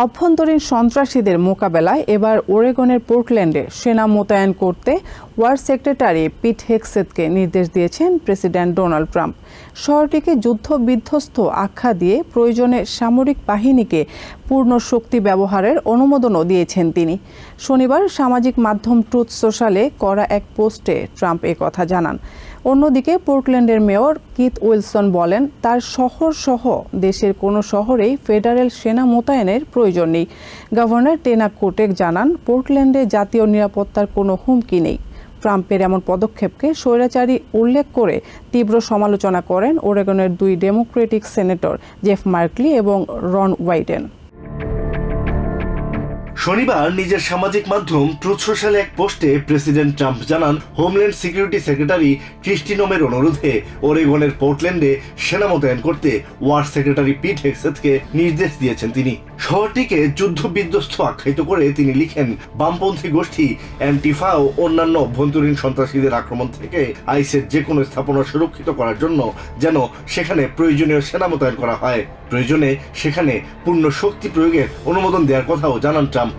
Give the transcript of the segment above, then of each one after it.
অভ্যন্তরীণ সন্ত্রাসীদের মোকাবেলায় এবার ওরেগনের পোর্টল্যান্ডে সেনা মোতায়েন করতে ওয়ার সেক্রেটারি পিট হেগসেথকে নির্দেশ দিয়েছেন প্রেসিডেন্ট ডোনাল্ড ট্রাম্প। শহরটিকে যুদ্ধ বিধ্বস্ত আখ্যা দিয়ে প্রয়োজনে সামরিক বাহিনীকে পূর্ণ শক্তি ব্যবহারের অনুমোদনও দিয়েছেন তিনি। শনিবার সামাজিক মাধ্যম ট্রুথ সোশ্যালে করা এক পোস্টে ট্রাম্প একথা জানান। অন্যদিকে পোর্টল্যান্ডের মেয়র কিথ উইলসন বলেন, তার শহর সহ দেশের কোনো শহরেই ফেডারেল সেনা মোতায়েনের প্রয়োজন নেই। গভর্নর টেনা কোটেক জানান, পোর্টল্যান্ডে জাতীয় নিরাপত্তার কোনো হুমকি নেই। ট্রাম্পের এমন পদক্ষেপকে স্বৈরাচারী উল্লেখ করে তীব্র সমালোচনা করেন ওরেগনের 2 ডেমোক্রেটিক সেনেটর জেফ মার্কলি এবং রন ওয়াইডেন। শনিবার নিজের সামাজিক মাধ্যম ট্রুথ সোশ্যালে এক পোস্টে প্রেসিডেন্ট ট্রাম্প জানান, হোমল্যান্ড সিকিউরিটি সেক্রেটারি ক্রিস্টি নোমের অনুরোধে ওরেগনের পোর্টল্যান্ডে সেনা মোতায়েন করতে ওয়ার সেক্রেটারি পিট হেগসেথকে নির্দেশ দিয়েছেন তিনি। শহরটিকে যুদ্ধ বিধ্বস্ত আখ্যায়িত করে তিনি লিখেন, বামপন্থী গোষ্ঠী অ্যান্টিফা ও অন্যান্য অভ্যন্তরীণ সন্ত্রাসীদের আক্রমণ থেকে আইসের যে কোনো স্থাপনা সুরক্ষিত করার জন্য যেন সেখানে প্রয়োজনীয় সেনা মোতায়েন করা হয়। প্রয়োজনে সেখানে পূর্ণ শক্তি প্রয়োগের অনুমোদন দেওয়ার কথাও জানান ট্রাম্প।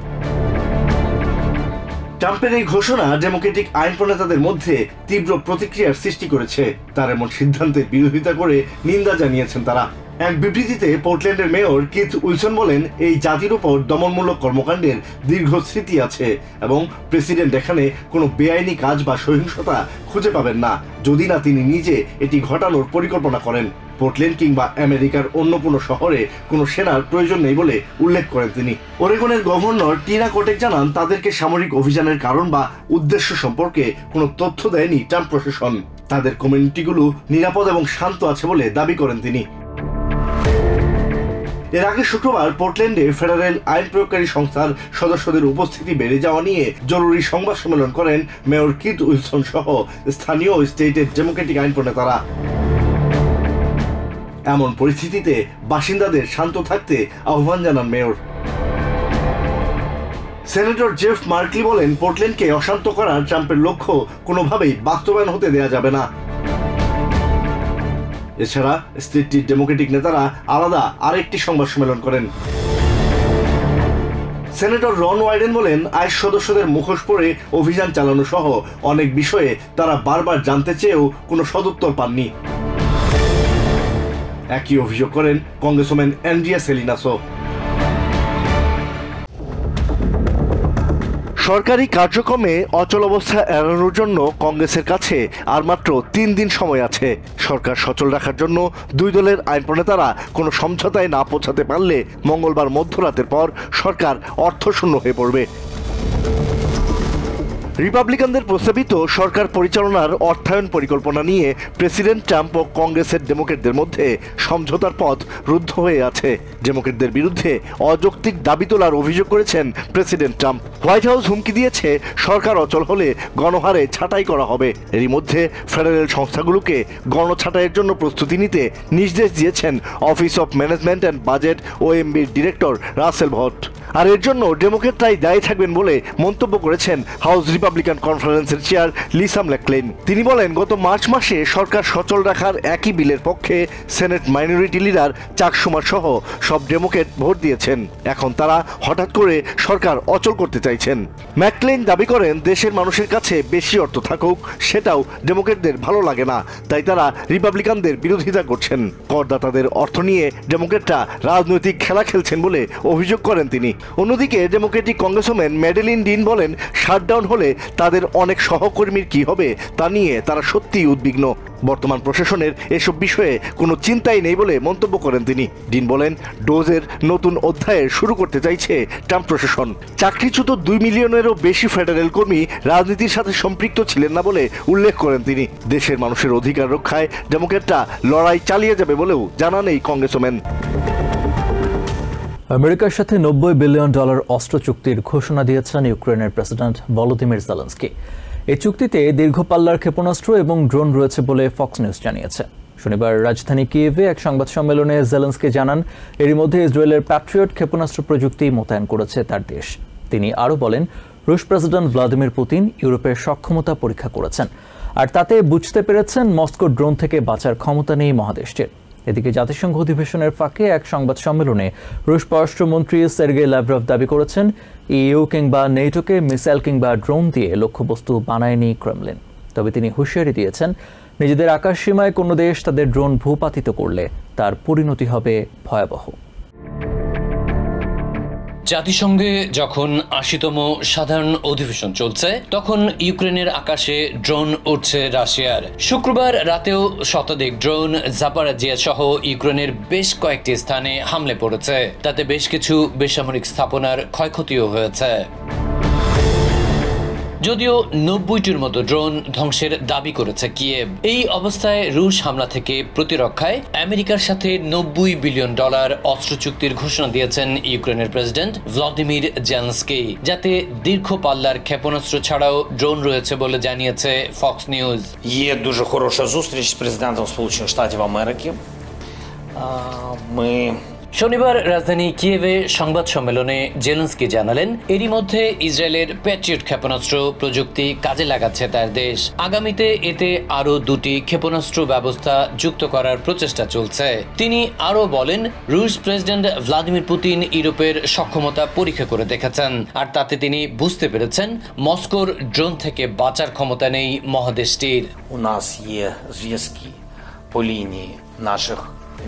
ট্রাম্পের এই ঘোষণা ডেমোক্রেটিক আইন প্রণেতাদের মধ্যে তীব্র প্রতিক্রিয়ার সৃষ্টি করেছে। তার এমন সিদ্ধান্তের বিরোধিতা করে নিন্দা জানিয়েছেন তারা। এক বিবৃতিতে পোর্টল্যান্ডের মেয়র কিথ উইলসন বলেন, এই জাতির উপর দমনমূলক কর্মকাণ্ডের দীর্ঘ স্মৃতি আছে এবং প্রেসিডেন্ট এখানে কোনো বেআইনি কাজ বা সহিংসতা খুঁজে পাবেন না যদি না তিনি নিজে এটি ঘটানোর পরিকল্পনা করেন। পোর্টল্যান্ড কিংবা আমেরিকার অন্য কোনো শহরে কোনো সেনার প্রয়োজন নেই বলে উল্লেখ করেন তিনি। ওরেগনের গভর্নর টিনা কোটেক জানান, তাদেরকে সামরিক অভিযানের কারণ বা উদ্দেশ্য সম্পর্কে কোনো তথ্য দেয়নি ট্রাম্প প্রশাসন। তাদের কমিউনিটিগুলো নিরাপদ এবং শান্ত আছে বলে দাবি করেন তিনি। এর আগে শুক্রবার পোর্টল্যান্ডে ফেডারেল আইন প্রয়োগকারী সংস্থার সদস্যদের উপস্থিতি বেড়ে যাওয়া নিয়ে জরুরি সংবাদ সম্মেলন করেন মেয়র কিথ উইলসন সহ স্থানীয় স্টেটের ডেমোক্রেটিক আইন প্রণেতারা। এমন পরিস্থিতিতে বাসিন্দাদের শান্ত থাকতে আহ্বান জানান মেয়র। সেনেটর জেফ মার্কলি বলেন, পোর্টল্যান্ডকে অশান্ত করার ট্রাম্পের লক্ষ্য কোনোভাবেই বাস্তবায়ন হতে দেওয়া যাবে না। এছাড়া স্টেটটির ডেমোক্রেটিক নেতারা আলাদা আরেকটি সংবাদ সম্মেলন করেন। সেনেটর রন ওয়াইডেন বলেন, আইস সদস্যদের মুখোশ পরে অভিযান চালানো সহ অনেক বিষয়ে তারা বারবার জানতে চেয়েও কোনো সদুত্তর পাননি। একই অভিযোগ করেন কংগ্রেসম্যান অ্যান্ড্রিয়া সেলিনাসও। সরকারি কার্যক্রমে অচলাবস্থা এড়ানোর জন্য কংগ্রেসের কাছে আর মাত্র 3 দিন সময় আছে। সরকার সচল রাখার জন্য 2 দলের আইন প্রণেতারা কোনো সমঝোতায় না পৌঁছাতে পারলে মঙ্গলবার মধ্যরাতের পর সরকার অর্থশূন্য হয়ে পড়বে। রিপাবলিকানদের প্রস্তাবিত সরকার পরিচালনার অর্থায়ন পরিকল্পনা নিয়ে প্রেসিডেন্ট ট্রাম্প ও কংগ্রেসের ডেমোক্রেটদের মধ্যে সমঝোতার পথ রুদ্ধ হয়ে আছে। ডেমোক্রেটদের বিরুদ্ধে অযৌক্তিক দাবি তোলার অভিযোগ করেছেন প্রেসিডেন্ট ট্রাম্প। হোয়াইট হাউস হুমকি দিয়েছে, সরকার অচল হলে গণহারে ছাঁটাই করা হবে। এরই মধ্যে ফেডারেল সংস্থাগুলোকে গণছাঁটাইয়ের জন্য প্রস্তুতি নিতে নির্দেশ দিয়েছেন Office of Management and Budget OMBর ডিরেক্টর রাসেল ভট। আর এর জন্য ডেমোক্রেটরাই দায়ী থাকবেন বলে মন্তব্য করেছেন হাউস রিপাবলিকান কনফারেন্সের চেয়ার লিসা ম্যাকক্লেইন। তিনি বলেন, গত মার্চ মাসে সরকার সচল রাখার একই বিলের পক্ষে সেনেট মাইনরিটি লিডার চাক শুমার সহ সব ডেমোক্রেট ভোট দিয়েছেন। এখন তারা হঠাৎ করে সরকার অচল করতে চাইছেন। ম্যাকক্লেইন দাবি করেন, দেশের মানুষের কাছে বেশি অর্থ থাকুক সেটাও ডেমোক্রেটদের ভালো লাগে না, তাই তারা রিপাবলিকানদের বিরোধিতা করছেন। করদাতাদের অর্থ নিয়ে ডেমোক্রেটরা রাজনৈতিক খেলা খেলছেন বলে অভিযোগ করেন তিনি। অন্যদিকে ডেমোক্রেটিক কংগ্রেসম্যান ম্যাডেলিন ডিন বলেন, শাটডাউন হলে তাদের অনেক সহকর্মীর কি হবে তা নিয়ে তারা সত্যিই উদ্বিগ্ন। বর্তমান প্রশাসনের এসব বিষয়ে কোনো চিন্তাই নেই বলে মন্তব্য করেন তিনি। ডিন বলেন, ডোজের নতুন অধ্যায়ে শুরু করতে চাইছে ট্রাম্প প্রশাসন। চাকরিচ্যুত 2 মিলিয়নেরও বেশি ফেডারেল কর্মী রাজনীতির সাথে সম্পৃক্ত ছিলেন না বলে উল্লেখ করেন তিনি। দেশের মানুষের অধিকার রক্ষায় ডেমোক্রেটরা লড়াই চালিয়ে যাবে বলেও জানান এই কংগ্রেসম্যান। আমেরিকার সাথে $90 বিলিয়ন অস্ত্র চুক্তির ঘোষণা দিয়েছেন ইউক্রেনের প্রেসিডেন্ট ভলোদিমির জেলেনস্কি। এই চুক্তিতে দীর্ঘ পাল্লার ক্ষেপণাস্ত্র এবং ড্রোন রয়েছে বলে ফক্স নিউজ জানিয়েছে। শনিবার রাজধানী কিয়েভে এক সংবাদ সম্মেলনে জেলেনস্কি জানান, এরই মধ্যে ইসরায়েলের প্যাট্রিয়ট ক্ষেপণাস্ত্র প্রযুক্তি মোতায়েন করেছে তার দেশ। তিনি আরও বলেন, রুশ প্রেসিডেন্ট ভ্লাদিমির পুতিন ইউরোপের সক্ষমতা পরীক্ষা করেছেন, আর তাতে বুঝতে পেরেছেন মস্কো ড্রোন থেকে বাঁচার ক্ষমতা নেই মহাদেশটির। এদিকে জাতিসংঘ অধিবেশনের ফাঁকে এক সংবাদ সম্মেলনে রুশ পররাষ্ট্রমন্ত্রী সের্গেই ল্যাভরভ দাবি করেছেন ইইউ কিংবা নেটোকে মিসাইল কিংবা ড্রোন দিয়ে লক্ষ্যবস্তু বানায়নি ক্রেমলিন। তবে তিনি হুঁশিয়ারি দিয়েছেন, নিজেদের আকাশসীমায় কোনো দেশ তাদের ড্রোন ভূপাতিত করলে তার পরিণতি হবে ভয়াবহ। জাতিসংঘে যখন ৮০তম সাধারণ অধিবেশন চলছে, তখন ইউক্রেনের আকাশে ড্রোন উঠছে রাশিয়ার। শুক্রবার রাতেও শতাধিক ড্রোন জাপারাজিয়া সহ ইউক্রেনের বেশ কয়েকটি স্থানে হামলে পড়েছে। তাতে বেশ কিছু বেসামরিক স্থাপনার ক্ষয়ক্ষতিও হয়েছে। যদিও ৯০টির মতো ড্রোন ধ্বংসের দাবি করেছে কিয়েভ। এই অবস্থায় রুশ হামলা থেকে প্রতিরক্ষায় আমেরিকার সাথে $৯০ বিলিয়ন অস্ত্র চুক্তির ঘোষণা দিয়েছেন ইউক্রেনের প্রেসিডেন্ট ভ্লাদিমির জেলেনস্কি, যাতে দীর্ঘ পাল্লার ক্ষেপণাস্ত্র ছাড়াও ড্রোন রয়েছে বলে জানিয়েছে ফক্স নিউজ। Є дуже хороша зустріч з президентом Сполучених Штатів Америки. Ми শনিবার রাজধানী কিয়েভে সংবাদ সম্মেলনে জেলেনস্কি জানালেন, এরই মধ্যে ইসরায়েলের প্যাট্রিয়ট ক্ষেপণাস্ত্র প্রযুক্তি কাজে লাগাচ্ছে তার দেশ। আগামীতে এতে আরও 2টি ক্ষেপণাস্ত্র ব্যবস্থা যুক্ত করার প্রচেষ্টা চলছে। তিনি আরও বলেন, রুশ প্রেসিডেন্ট ভ্লাদিমির পুতিন ইউরোপের সক্ষমতা পরীক্ষা করে দেখেছেন, আর তাতে তিনি বুঝতে পেরেছেন মস্কোর ড্রোন থেকে বাঁচার ক্ষমতা নেই মহাদেশটির। у нас є зв'язки по лінії наших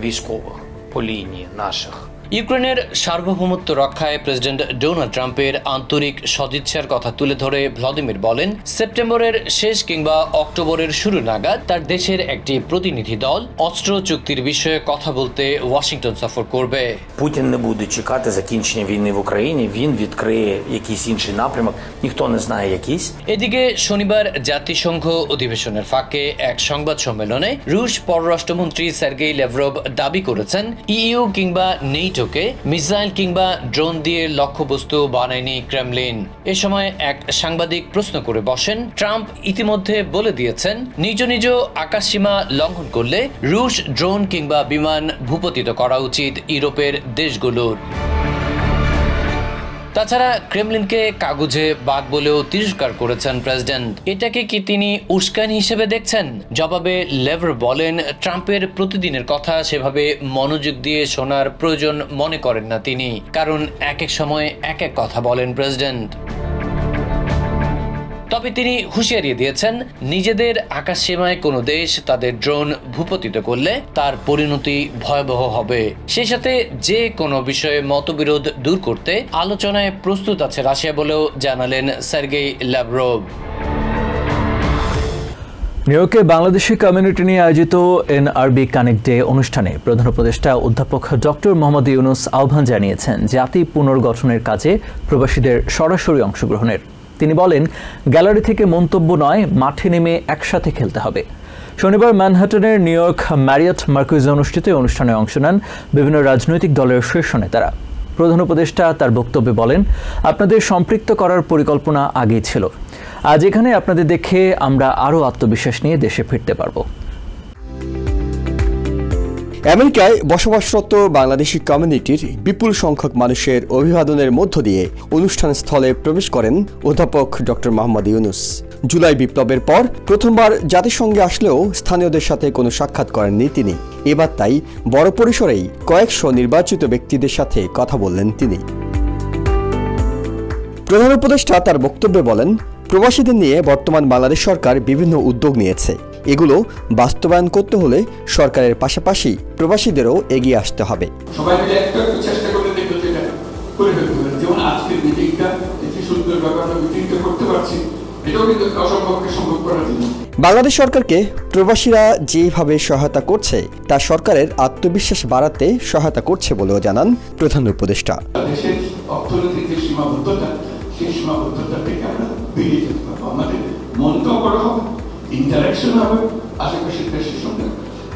військових, по лінії наших ইউক্রেনের সার্বভৌমত্ব রক্ষায় প্রেসিডেন্ট ডোনাল্ড ট্রাম্পের আন্তরিক সদিচ্ছার কথা তুলে ধরে ভ্লাদিমির বলেন, সেপ্টেম্বরের শেষ কিংবা অক্টোবরের শুরু নাগাদ তার দেশের একটি প্রতিনিধি দল অস্ত্র চুক্তির বিষয়ে কথা বলতে ওয়াশিংটন সফর করবে। Путін не буде чекати закінчення війни в Україні, він відкриє якийсь інший напрямок, ніхто не знає якийсь. এদিকে শনিবার জাতিসংঘ অধিবেশনের ফাঁকে এক সংবাদ সম্মেলনে রুশ পররাষ্ট্রমন্ত্রী সের্গেই ল্যাভরভ দাবি করেছেন, ইইউ কিংবা নেটো মিসাইল কিংবা ড্রোন দিয়ে লক্ষ্যবস্তু বানায়নি ক্রেমলিন। এ সময় এক সাংবাদিক প্রশ্ন করে বসেন, ট্রাম্প ইতিমধ্যে বলে দিয়েছেন নিজ নিজ আকাশসীমা লঙ্ঘন করলে রুশ ড্রোন কিংবা বিমান ভূপতিত করা উচিত ইউরোপের দেশগুলোর। তাছাড়া ক্রেমলিনকে কাগুজে বাঘ বলেও তিরস্কার করেছেন প্রেসিডেন্ট। এটাকে কি তিনি উস্কানি হিসেবে দেখছেন? জবাবে ল্যাভরভ বলেন, ট্রাম্পের প্রতিদিনের কথা সেভাবে মনোযোগ দিয়ে শোনার প্রয়োজন মনে করেন না তিনি, কারণ এক এক সময় এক এক কথা বলেন প্রেসিডেন্ট। তবে তিনি হুঁশিয়ারি দিয়েছেন, নিজেদের আকাশসীমায় কোনো দেশ তাদের ড্রোন ভূপতিত করলে তার পরিণতি ভয়াবহ হবে। সেই সাথে যে কোনো বিষয়ে মতবিরোধ দূর করতে আলোচনায় প্রস্তুত আছে রাশিয়া বলেও জানালেন সের্গেই ল্যাভরভ। নিউ ইয়র্কে বাংলাদেশি কমিউনিটি নিয়ে আয়োজিত এনআরবি কানেক্ট ডে অনুষ্ঠানে প্রধান উপদেষ্টা অধ্যাপক ডক্টর মোহাম্মদ ইউনুস আহ্বান জানিয়েছেন জাতি পুনর্গঠনের কাজে প্রবাসীদের সরাসরি অংশগ্রহণের। তিনি বলেন, গ্যালারি থেকে মন্তব্য নয়, মাঠে নেমে একসাথে খেলতে হবে। শনিবার ম্যানহাটনের নিউ ইয়র্ক ম্যারিয়ট মার্কুইজে অনুষ্ঠিত অনুষ্ঠানে অংশ নেন বিভিন্ন রাজনৈতিক দলের শীর্ষ নেতারা। প্রধান উপদেষ্টা তার বক্তব্যে বলেন, আপনাদের সম্পৃক্ত করার পরিকল্পনা আগেই ছিল। আজ এখানে আপনাদের দেখে আমরা আরও আত্মবিশ্বাস নিয়ে দেশে ফিরতে পারব। আমেরিকায় বসবাসরত বাংলাদেশি কমিউনিটির বিপুল সংখ্যক মানুষের অভিবাদনের মধ্য দিয়ে অনুষ্ঠান স্থলে প্রবেশ করেন অধ্যাপক ডক্টর মোহাম্মদ ইউনুস। জুলাই বিপ্লবের পর প্রথমবার জাতিসংঘে আসলেও স্থানীয়দের সাথে কোনো সাক্ষাৎ করেননি তিনি। এবার তাই বড় পরিসরেই কয়েকশো নির্বাচিত ব্যক্তিদের সাথে কথা বললেন তিনি। প্রধান উপদেষ্টা তার বক্তব্যে বলেন, প্রবাসীদের নিয়ে বর্তমান বাংলাদেশ সরকার বিভিন্ন উদ্যোগ নিয়েছে। এগুলো বাস্তবায়ন করতে হলে সরকারের পাশাপাশি প্রবাসীদেরও এগিয়ে আসতে হবে। সবাই মিলে একটা চেষ্টা করে দেখতে এটা করে ফেলতে হবে। যেমন আজকের মিটিংটা এটি সুন্দর ব্যাপারটা মিটিংটা করতে পারছি, এটাও কিন্তু অসম্ভবকে সম্ভব করার জন্য বাংলাদেশ সরকারকে প্রবাসীরা যেভাবে সহায়তা করছে তা সরকারের আত্মবিশ্বাস বাড়াতে সহায়তা করছে বলেও জানান প্রধান উপদেষ্টা। দেশের অর্থনৈতিক যে সীমাবদ্ধতা, সেই সীমাবদ্ধতা থেকে আমরা বেরিয়ে যেতে পারবো। আমাদের মনটাও করা হবে, ইন্টারাকশন হবে আশেপাশের দেশের সঙ্গে,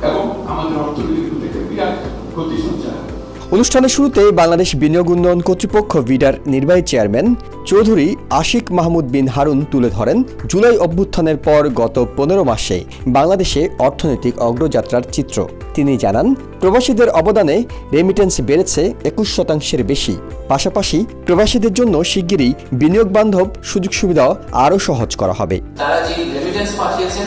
এবং আমাদের অর্থনৈতিক থেকে বিরাট গতি সঞ্চার হবে। অনুষ্ঠানের শুরুতে বাংলাদেশ বিনিয়োগ উন্নয়ন কর্তৃপক্ষ ভিডার নির্বাহী চেয়ারম্যান চৌধুরী আশিক মাহমুদ বিন হারুন তুলে ধরেন জুলাই অভ্যুত্থানের পর গত 15 মাসে বাংলাদেশে অর্থনৈতিক অগ্রযাত্রার চিত্র। তিনি জানান, প্রবাসীদের অবদানে রেমিটেন্স বেড়েছে 21% বেশি। পাশাপাশি প্রবাসীদের জন্য শিগগিরই বিনিয়োগ বান্ধব সুযোগ সুবিধা আরও সহজ করা হবে। তারা যে রেমিটেন্স পাঠিয়েছেন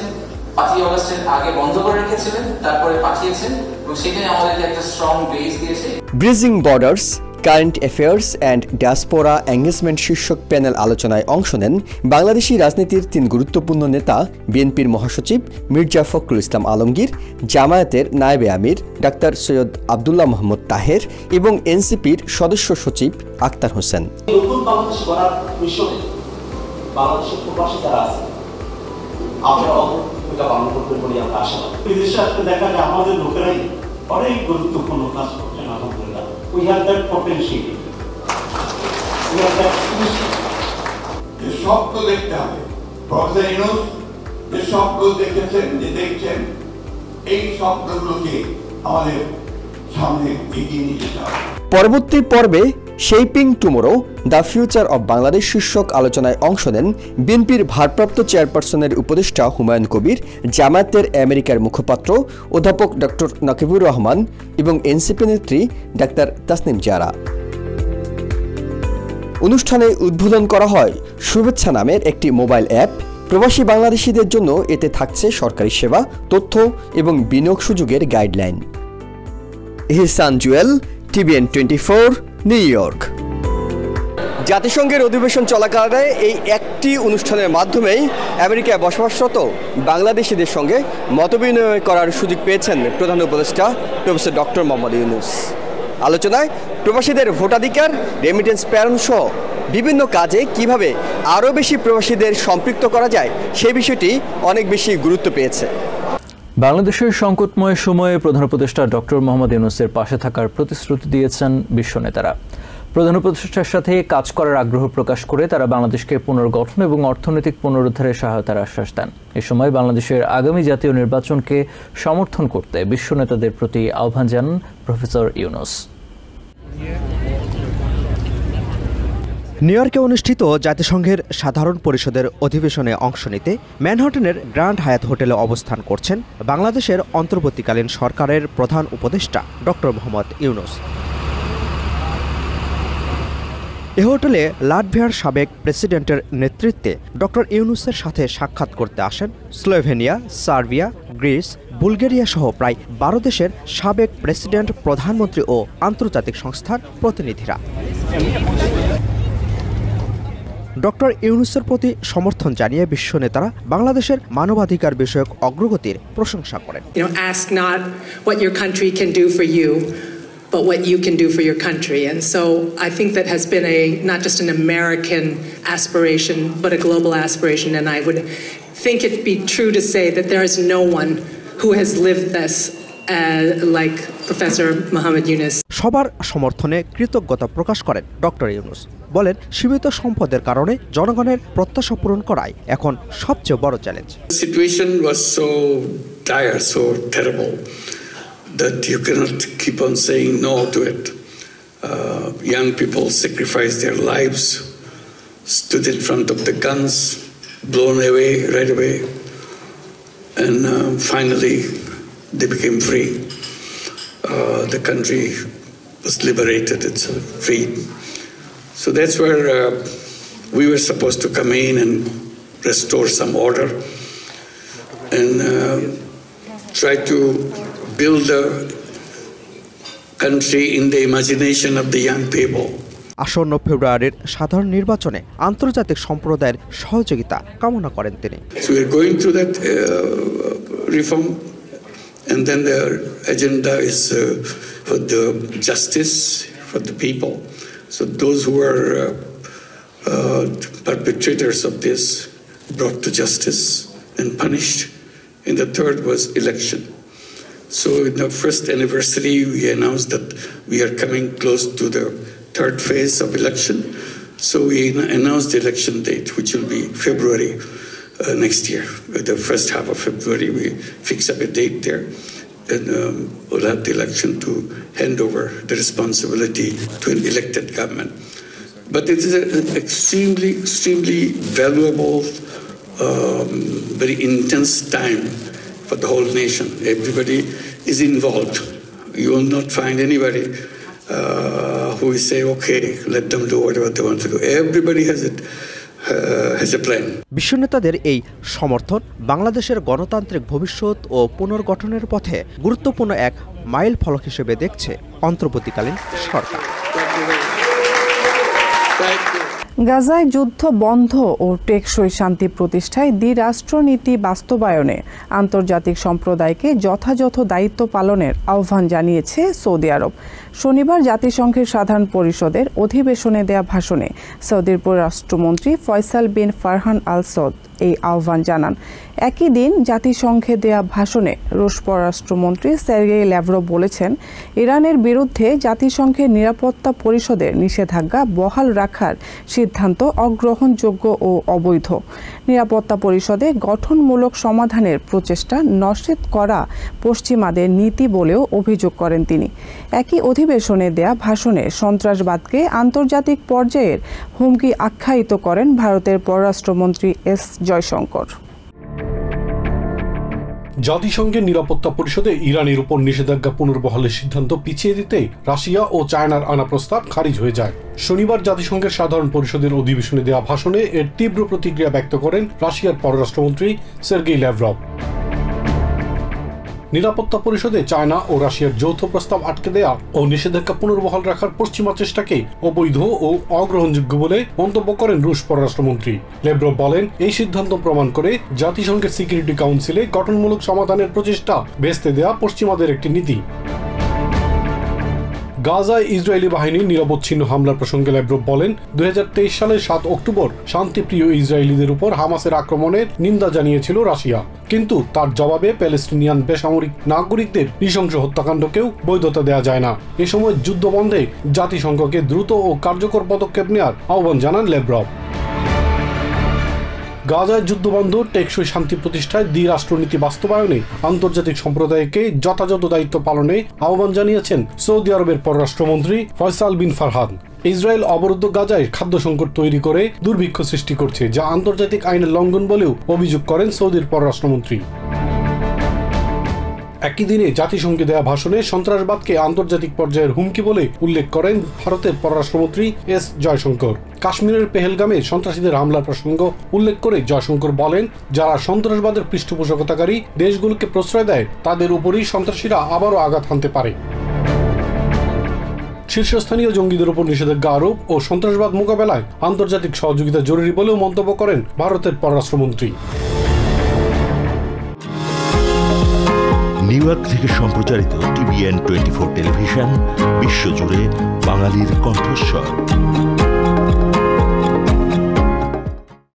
5ই আগস্টের আগে বন্ধ করে রেখেছিলেন, তারপরে পাঠিয়েছেন এবং সেখানে আমাদেরকে একটা স্ট্রং বেস দিয়েছে। Bridging borders, current affairs and diaspora engagement শীর্ষক প্যানেল আলোচনায় অংশ নেন বাংলাদেশি রাজনীতির 3 গুরুত্বপূর্ণ নেতা, বিএনপির মহাসচিব মির্জা ফখরুল ইসলাম আলমগীর, জামায়াতের নায়েবে আমির ডাক্তার সৈয়দ আব্দুল্লাহ মোহাম্মদ তাহের এবং এনসিপির সদস্য সচিব আক্তার হোসেন। নতুন বাংলাদেশ গড়ার মিশনে বাংলাদেশের প্রবাসী যারা আছে আমরা ভূমিকা পালন করতে বলে আমরা আশাবাদী। বিদেশে আসতে দেখা যায় আমাদের লোকেরাই অনেক গুরুত্বপূর্ণ কাজ করছেন। আলহামদুলিল্লাহ, we have that potential, we have that skill. যে স্বপ্ন দেখতে হবে, প্রফেসর ইউনূস যে স্বপ্ন দেখেছেন, যে দেখছেন, এই স্বপ্নগুলোকে আমাদের সামনে এগিয়ে নিয়ে যেতে হবে। পরবর্তী পর্বে shaping tomorrow the future of Bangladesh শীর্ষক আলোচনায় অংশ নেন বিএনপির ভারপ্রাপ্ত চেয়ারপারসনের উপদেষ্টা হুমায়ুন কবির, জামায়াতের আমেরিকার মুখপাত্র অধ্যাপক ডক্টর নকিবুর রহমান এবং এনসিপি নেত্রী ডাক্তার তাসনিম জারা। অনুষ্ঠানে উদ্বোধন করা হয় শুভেচ্ছা নামের একটি মোবাইল অ্যাপ। প্রবাসী বাংলাদেশিদের জন্য এতে থাকছে সরকারি সেবা, তথ্য এবং বিনিয়োগ সুযোগের গাইডলাইন। ইহসান জুয়েল, TVN 24, নিউ ইয়র্ক। জাতিসংঘের অধিবেশন চলাকালে এই একটি অনুষ্ঠানের মাধ্যমেই আমেরিকায় বসবাসরত বাংলাদেশিদের সঙ্গে মতবিনিময় করার সুযোগ পেয়েছেন প্রধান উপদেষ্টা প্রফেসর ডক্টর মোহাম্মদ ইউনূস। আলোচনায় প্রবাসীদের ভোটাধিকার, রেমিটেন্স প্রেরণ সহ বিভিন্ন কাজে কিভাবে আরও বেশি প্রবাসীদের সম্পৃক্ত করা যায় সেই বিষয়টি অনেক বেশি গুরুত্ব পেয়েছে। বাংলাদেশের সংকটময় সময়ে প্রধান উপদেষ্টা ডক্টর মোহাম্মদ ইউনূসের পাশে থাকার প্রতিশ্রুতি দিয়েছেন বিশ্ব নেতারা। প্রধান উপদেষ্টার সাথে কাজ করার আগ্রহ প্রকাশ করে তারা বাংলাদেশকে পুনর্গঠন এবং অর্থনৈতিক পুনরুদ্ধারে সহায়তার আশ্বাস দেন। এ সময় বাংলাদেশের আগামী জাতীয় নির্বাচনকে সমর্থন করতে বিশ্ব নেতাদের প্রতি আহ্বান জানান প্রফেসর ইউনূস। নিউ ইয়র্কে অনুষ্ঠিত জাতিসংঘের সাধারণ পরিষদের অধিবেশনে অংশ নিতে ম্যানহাটনের গ্র্যান্ড হায়াত হোটেলে অবস্থান করছেন বাংলাদেশের অন্তর্বর্তীকালীন সরকারের প্রধান উপদেষ্টা ডক্টর মোহাম্মদ ইউনূস। এ হোটেলে লাটভিয়ার সাবেক প্রেসিডেন্টের নেতৃত্বে ডক্টর ইউনূসের সাথে সাক্ষাৎ করতে আসেন স্লোভেনিয়া, সার্বিয়া, গ্রিস, বুলগেরিয়া সহ প্রায় 12 দেশের সাবেক প্রেসিডেন্ট, প্রধানমন্ত্রী ও আন্তর্জাতিক সংস্থার প্রতিনিধিরা। ডক্টর ইউনূসের প্রতি সমর্থন জানিয়ে বিশ্ব নেতারা বাংলাদেশের মানবাধিকার বিষয়ক অগ্রগতির প্রশংসা করেন। Ask not what your country can do for you, but what you can do for your country. And so I think that has been not just an American aspiration, but a global aspiration. And I would think it be true to say that there is no one who has lived this like Professor Mohammed Yunus. সবার সমর্থনে কৃতজ্ঞতা প্রকাশ করেন doctor Yunus. বলেন, সীমিত সম্পদের কারণে জনগণের প্রত্যাশা পূরণ করাই এখন সবচেয়ে বড় challenge. Situation was so dire, so terrible that you cannot keep on saying no to it. Young people sacrificed their lives, stood in front of the guns, blown away right away, and finally they became free. The country was liberated, it's free. So that's where we were supposed to come in and restore some order and try to build a country in the imagination of the young people. আসন্ন ফেব্রুয়ারির সাধারণ নির্বাচনে আন্তর্জাতিক সম্প্রদায়ের সহযোগিতা কামনা করেন তিনি। So we are going through that reform, and then the agenda is for the justice for the people. So those who are perpetrators of this brought to justice and punished. And the third was election. So in the first anniversary, we announced that we are coming close to the third phase of election. So we announced the election date, which will be February next year. The first half of February, we fix up a date there. And we'll have the election to hand over the responsibility to an elected government. But it is an extremely valuable, very intense time for the whole nation. Everybody is involved. You will not find anybody who will say, okay, let them do whatever they want to do. Everybody has a plan. বিশ্ব নেতাদের এই সমর্থন বাংলাদেশের গণতান্ত্রিক ভবিষ্যৎ ও পুনর্গঠনের পথে গুরুত্বপূর্ণ এক মাইল ফলক হিসেবে দেখছে অন্তর্বর্তীকালীন সরকার। গাজায় যুদ্ধ বন্ধ ও টেকসই শান্তি প্রতিষ্ঠায় দ্বিরাষ্ট্রনীতি বাস্তবায়নে আন্তর্জাতিক সম্প্রদায়কে যথাযথ দায়িত্ব পালনের আহ্বান জানিয়েছে সৌদি আরব। শনিবার জাতিসংঘের সাধারণ পরিষদের অধিবেশনে দেয়া ভাষণে সৌদির পররাষ্ট্রমন্ত্রী ফয়সাল বিন ফারহান আল সৌদ এই আহ্বান জানান। একই দিন জাতিসংঘে দেয়া ভাষণে রুশ পররাষ্ট্রমন্ত্রী সার্গেই ল্যাভরভ বলেছেন, ইরানের বিরুদ্ধে জাতিসংঘের নিরাপত্তা পরিষদের নিষেধাজ্ঞা বহাল রাখার সিদ্ধান্ত অগ্রহণযোগ্য ও অবৈধ। নিরাপত্তা পরিষদে গঠনমূলক সমাধানের প্রচেষ্টা নস্যাৎ করা পশ্চিমাদের নীতি বলেও অভিযোগ করেন তিনি। একই অধিবেশনে দেয়া ভাষণে সন্ত্রাসবাদকে আন্তর্জাতিক পর্যায়ের হুমকি আখ্যায়িত করেন ভারতের পররাষ্ট্রমন্ত্রী এস জয়শঙ্কর। জাতিসংঘের নিরাপত্তা পরিষদে ইরানের উপর নিষেধাজ্ঞা পুনর্বহালের সিদ্ধান্ত পিছিয়ে দিতে রাশিয়া ও চায়নার আনা প্রস্তাব খারিজ হয়ে যায়। শনিবার জাতিসংঘের সাধারণ পরিষদের অধিবেশনে দেওয়া ভাষণে এর তীব্র প্রতিক্রিয়া ব্যক্ত করেন রাশিয়ার পররাষ্ট্রমন্ত্রী সার্গেই ল্যাভরভ। নিরাপত্তা পরিষদে চায়না ও রাশিয়ার যৌথ প্রস্তাব আটকে দেয়া ও নিষেধাজ্ঞা পুনর্বহাল রাখার পশ্চিমা চেষ্টাকে অবৈধ ও অগ্রহণযোগ্য বলে মন্তব্য করেন রুশ পররাষ্ট্রমন্ত্রী। ল্যাভরভ বলেন, এই সিদ্ধান্ত প্রমাণ করে জাতিসংঘের সিকিউরিটি কাউন্সিলে গঠনমূলক সমাধানের প্রচেষ্টা ভেস্তে দেয়া পশ্চিমাদের একটি নীতি। গাজায় ইসরায়েলি বাহিনীর নিরবচ্ছিন্ন হামলার প্রসঙ্গে ল্যাভরভ বলেন, 2023 সালের 7 অক্টোবর শান্তিপ্রিয় ইসরায়েলিদের উপর হামাসের আক্রমণের নিন্দা জানিয়েছিল রাশিয়া, কিন্তু তার জবাবে প্যালেস্টিনিয়ান বেসামরিক নাগরিকদের নৃশংস হত্যাকাণ্ডকেও বৈধতা দেওয়া যায় না। এ সময় যুদ্ধ বন্ধে জাতিসংঘকে দ্রুত ও কার্যকর পদক্ষেপ নেওয়ার আহ্বান জানান ল্যাভরভ। গাজায় যুদ্ধবন্ধ টেকসই শান্তি প্রতিষ্ঠায় দ্বিরাষ্ট্রনীতি বাস্তবায়নে আন্তর্জাতিক সম্প্রদায়কে যথাযথ দায়িত্ব পালনে আহ্বান জানিয়েছেন সৌদি আরবের পররাষ্ট্রমন্ত্রী ফয়সাল বিন ফারহান। ইসরায়েল অবরুদ্ধ গাজায় খাদ্য সংকট তৈরি করে দুর্ভিক্ষ সৃষ্টি করছে, যা আন্তর্জাতিক আইনের লঙ্ঘন বলেও অভিযোগ করেন সৌদির পররাষ্ট্রমন্ত্রী। একই দিনে জাতিসংঘে দেওয়া ভাষণে সন্ত্রাসবাদকে আন্তর্জাতিক পর্যায়ের হুমকি বলে উল্লেখ করেন ভারতের পররাষ্ট্রমন্ত্রী এস জয়শঙ্কর। কাশ্মীরের পেহেলগামে সন্ত্রাসীদের হামলার প্রসঙ্গ উল্লেখ করে জয়শঙ্কর বলেন, যারা সন্ত্রাসবাদের পৃষ্ঠপোষকতাকারী দেশগুলোকে প্রশ্রয় দেয় তাদের উপরই সন্ত্রাসীরা আবারও আঘাত হানতে পারে। শীর্ষস্থানীয় জঙ্গিদের উপর নিষেধাজ্ঞা আরোপ ও সন্ত্রাসবাদ মোকাবেলায় আন্তর্জাতিক সহযোগিতা জরুরি বলেও মন্তব্য করেন ভারতের পররাষ্ট্রমন্ত্রী। নিউ ইয়র্ক থেকে সম্প্রচারিত TVN 24 টেলিভিশন বিশ্বজুড়ে বাঙালির কণ্ঠস্বর।